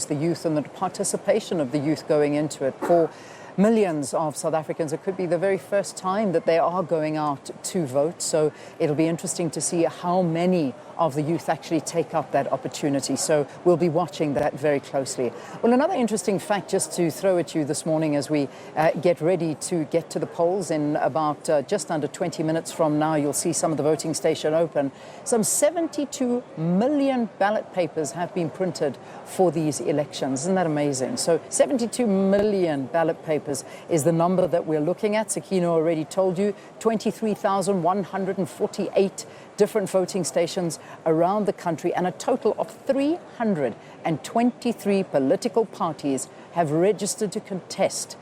the youth and the participation of the youth going into it. For millions of South Africans, it could be the very first time that they are going out to vote. So it'll be interesting to see how many of the youth actually take up that opportunity. So we'll be watching that very closely. Well, another interesting fact just to throw at you this morning as we get ready to get to the polls in about just under 20 minutes from now, you'll see some of the voting station open. Some 72 million ballot papers have been printed for these elections. Isn't that amazing? So 72 million ballot papers is the number that we're looking at. Sakina already told you 23,148 different voting stations around the country, and a total of 323 political parties have registered to contest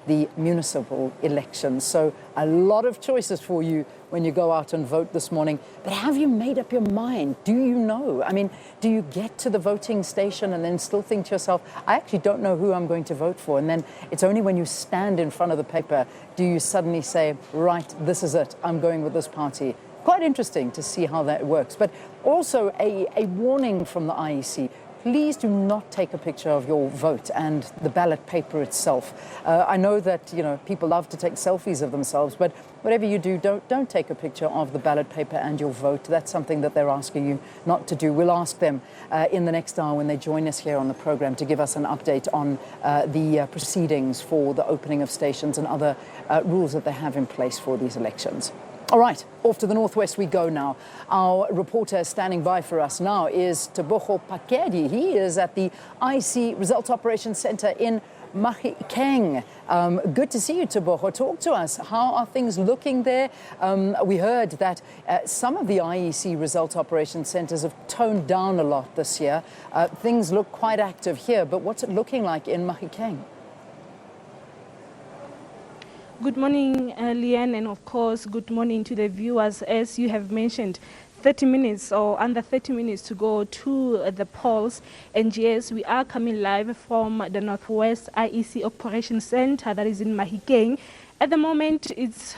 the municipal elections. So a lot of choices for you when you go out and vote this morning. But have you made up your mind? Do you know? I mean, do you get to the voting station and then still think to yourself, I actually don't know who I'm going to vote for? And then it's only when you stand in front of the paper do you suddenly say, right, this is it, I'm going with this party. Quite interesting to see how that works. But also a warning from the IEC. Please do not take a picture of your vote and the ballot paper itself. I know that, people love to take selfies of themselves, but whatever you do, don't take a picture of the ballot paper and your vote. That's something that they're asking you not to do. We'll ask them in the next hour when they join us here on the program to give us an update on the proceedings for the opening of stations and other rules that they have in place for these elections. All right, off to the northwest we go now. Our reporter standing by for us now is Tebogo Phakedi. He is at the IEC Results Operations Centre in Mahikeng. Good to see you, Tebogo. Talk to us. How are things looking there? We heard that some of the IEC Results Operations Centres have toned down a lot this year. Things look quite active here, but what's it looking like in Mahikeng? Good morning, Leanne, and of course, good morning to the viewers. As you have mentioned, 30 minutes or under 30 minutes to go to the polls. And yes, we are coming live from the Northwest IEC Operations Centre that is in Mahikeng. At the moment, it's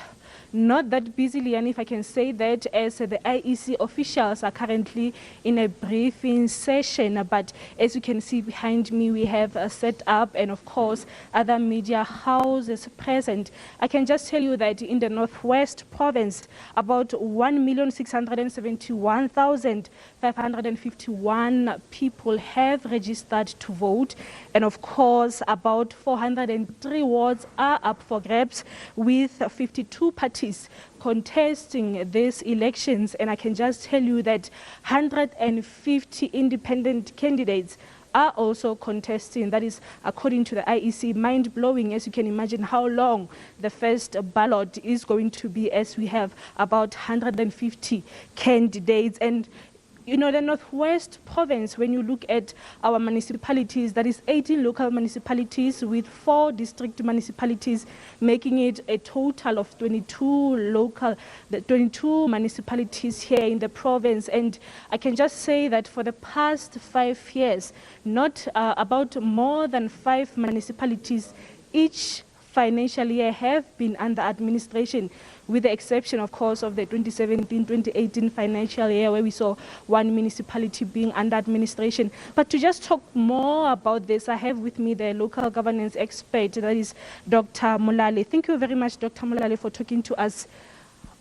not that busy, Leanne, if I can say that, as the IEC officials are currently in a briefing session. But as you can see behind me, we have set up, and of course, other media houses present. I can just tell you that in the Northwest Province, about 1,671,551 people have registered to vote. And of course, about 403 wards are up for grabs, with 52 parties contesting these elections. And I can just tell you that 150 independent candidates are also contesting. That is according to the IEC. Mind-blowing, as you can imagine, how long the first ballot is going to be, as we have about 150 candidates. And the Northwest Province, when you look at our municipalities, that is 18 local municipalities with 4 district municipalities, making it a total of 22 municipalities here in the province. And I can just say that for the past 5 years, about more than 5 municipalities each financial year have been under administration, with the exception, of course, of the 2017-2018 financial year, where we saw one municipality being under administration. But to just talk more about this, I have with me the local governance expert, that is Dr. Mulale. Thank you very much, Dr. Mulale, for talking to us.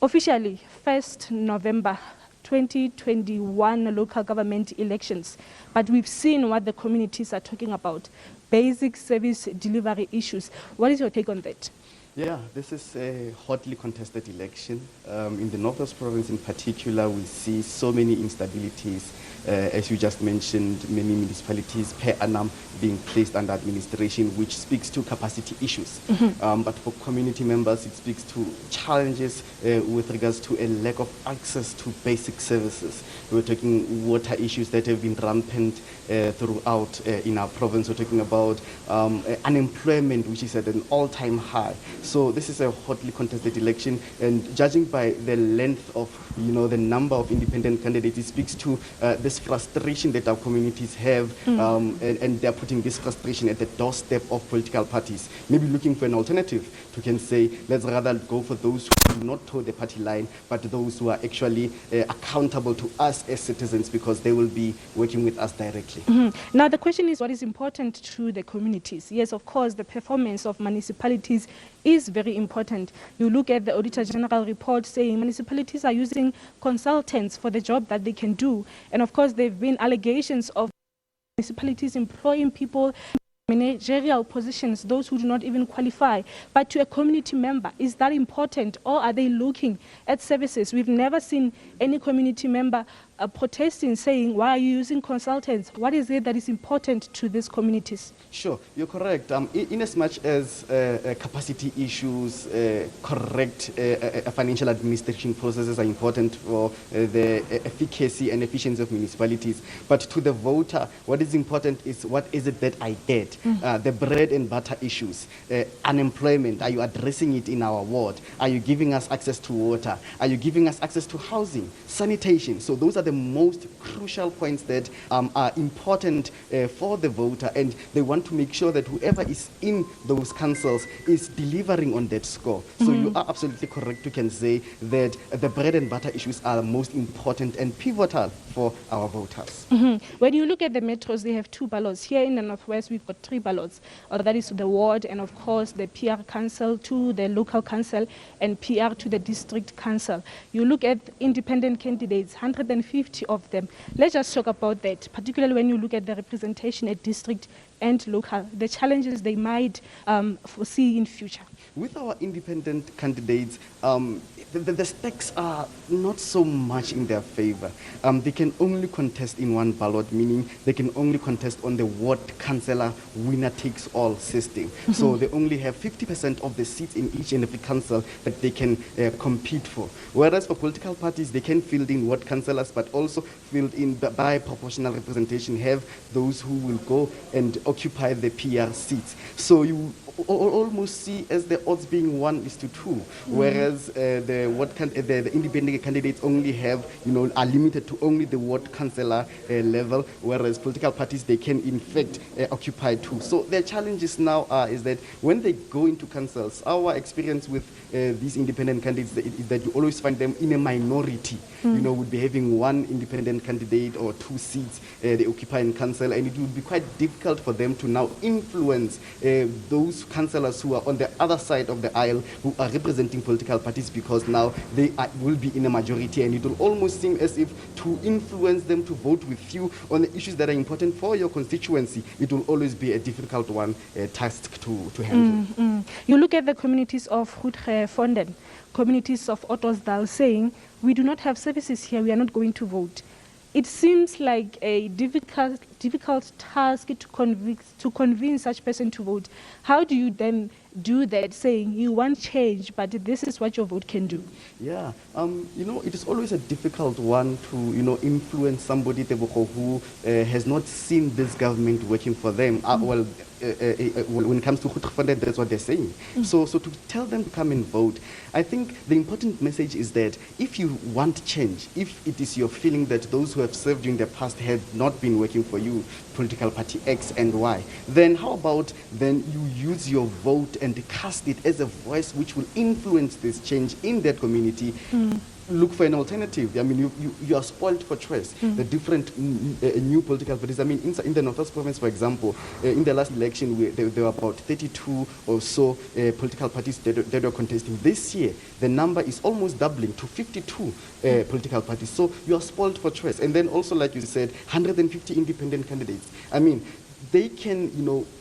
Officially, 1st November 2021 local government elections. But we've seen what the communities are talking about. Basic service delivery issues. What is your take on that? Yeah, this is a hotly contested election. In the Northwest Province in particular, we see so many instabilities. As you just mentioned, many municipalities per annum being placed under administration, which speaks to capacity issues. But for community members, it speaks to challenges with regards to a lack of access to basic services. We're talking water issues that have been rampant throughout in our province. We're talking about unemployment, which is at an all-time high. So this is a hotly contested election, and judging by the length of, the number of independent candidates, it speaks to this this frustration that our communities have, and they're putting this frustration at the doorstep of political parties, maybe looking for an alternative to can say, let's rather go for those who do not toe the party line, but those who are actually accountable to us as citizens, because they will be working with us directly. Now, the question is, what is important to the communities? Yes, of course, the performance of municipalities is very important. You look at the Auditor General report saying municipalities are using consultants for the job that they can do. And of course, there have been allegations of municipalities employing people in managerial positions, those who do not even qualify. But to a community member, is that important, or are they looking at services? We've never seen any community member protesting, saying, why are you using consultants? What is it that is important to these communities? Sure, you're correct. In as much as capacity issues, correct financial administration processes are important for the efficacy and efficiency of municipalities. But to the voter, what is important is, what is it that I get? The bread and butter issues, unemployment, are you addressing it in our ward? Are you giving us access to water? Are you giving us access to housing, sanitation? So those are the most crucial points that are important for the voter, and they want to make sure that whoever is in those councils is delivering on that score. So you are absolutely correct to can say that the bread and butter issues are most important and pivotal for our voters. When you look at the metros, they have 2 ballots. Here in the Northwest, we've got 3 ballots. That is the ward, and of course the PR council to the local council, and PR to the district council. You look at independent candidates, 150 of them. Let's just talk about that, particularly when you look at the representation at district and local, the challenges they might foresee in future. With our independent candidates, the stakes are not so much in their favor. They can only contest in one ballot, meaning they can only contest on the ward councillor winner-takes-all system. So they only have 50% of the seats in each and every council that they can compete for. Whereas for political parties, they can field in ward councillors, but also field in by proportional representation, have those who will go and occupy the PR seats. So you almost see as the odds being 1:2, whereas the independent candidates only have, are limited to only the ward councillor level, whereas political parties, they can in fact occupy 2. So their challenges now is that when they go into councils, our experience with these independent candidates is that you always find them in a minority. Would be having 1 independent candidate or 2 seats they occupy in council, and it would be quite difficult for them to now influence those councillors who are on the other side of the aisle, who are representing political parties, because now they will be in a majority, and it will almost seem as if to influence them to vote with you on the issues that are important for your constituency, it will always be a difficult one task to handle. You look at the communities of Goedgevonden, communities of Ottosdal, saying, we do not have services here, we are not going to vote. It seems like a difficult task to convince such person to vote. How do you then do that, saying you want change, but this is what your vote can do? Yeah, it is always a difficult one to, influence somebody, Tebogo, who has not seen this government working for them. When it comes to Goedgevonden, that's what they're saying. So to tell them to come and vote, I think the important message is that if you want change, if it is your feeling that those who have served you in the past have not been working for you, political party X and Y, then how about then you use your vote and cast it as a voice which will influence this change in that community. Look for an alternative. I mean, you are spoiled for choice. The different new political parties. I mean, in the Northwest Province, for example, in the last election, there were about 32 or so political parties that were contesting. This year, the number is almost doubling to 52 political parties. So you are spoiled for choice. And then also, like you said, 150 independent candidates. I mean, they can,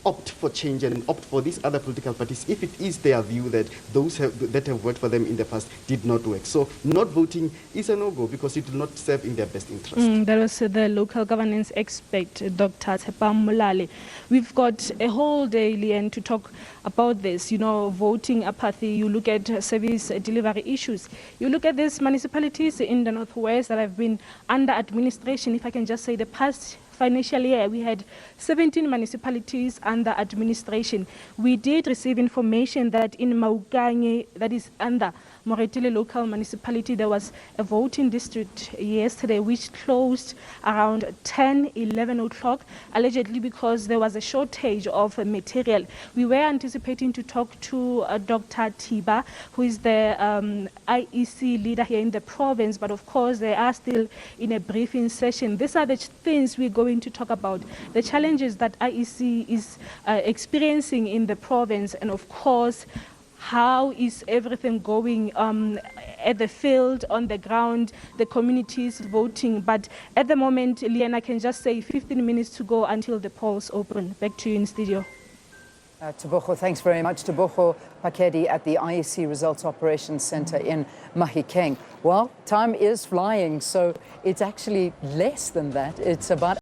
opt for change and opt for these other political parties if it is their view that those that have worked for them in the past did not work. So not voting is a no-go because it will not serve in their best interest. That was the local governance expert, Dr. Tshepang Molale. We've got a whole day, Leanne, to talk about this, voting apathy. You look at service delivery issues. You look at these municipalities in the Northwest that have been under administration, if I can just say the past financial year, we had 17 municipalities under administration. We did receive information that in Mahikeng, that is under Moretele local municipality, there was a voting district yesterday which closed around 10, 11 o'clock, allegedly because there was a shortage of material. We were anticipating to talk to Dr. Tiba, who is the IEC leader here in the province, but of course they are still in a briefing session. These are the things we're going to talk about, the challenges that IEC is experiencing in the province, and of course, how is everything going at the field, on the ground, the communities voting. But at the moment, Leanne, I can just say 15 minutes to go until the polls open. Back to you in studio. Tebogo, thanks very much. Tebogo Phakedi at the IEC Results Operations Centre in Mahikeng. Well, time is flying, so it's actually less than that. It's about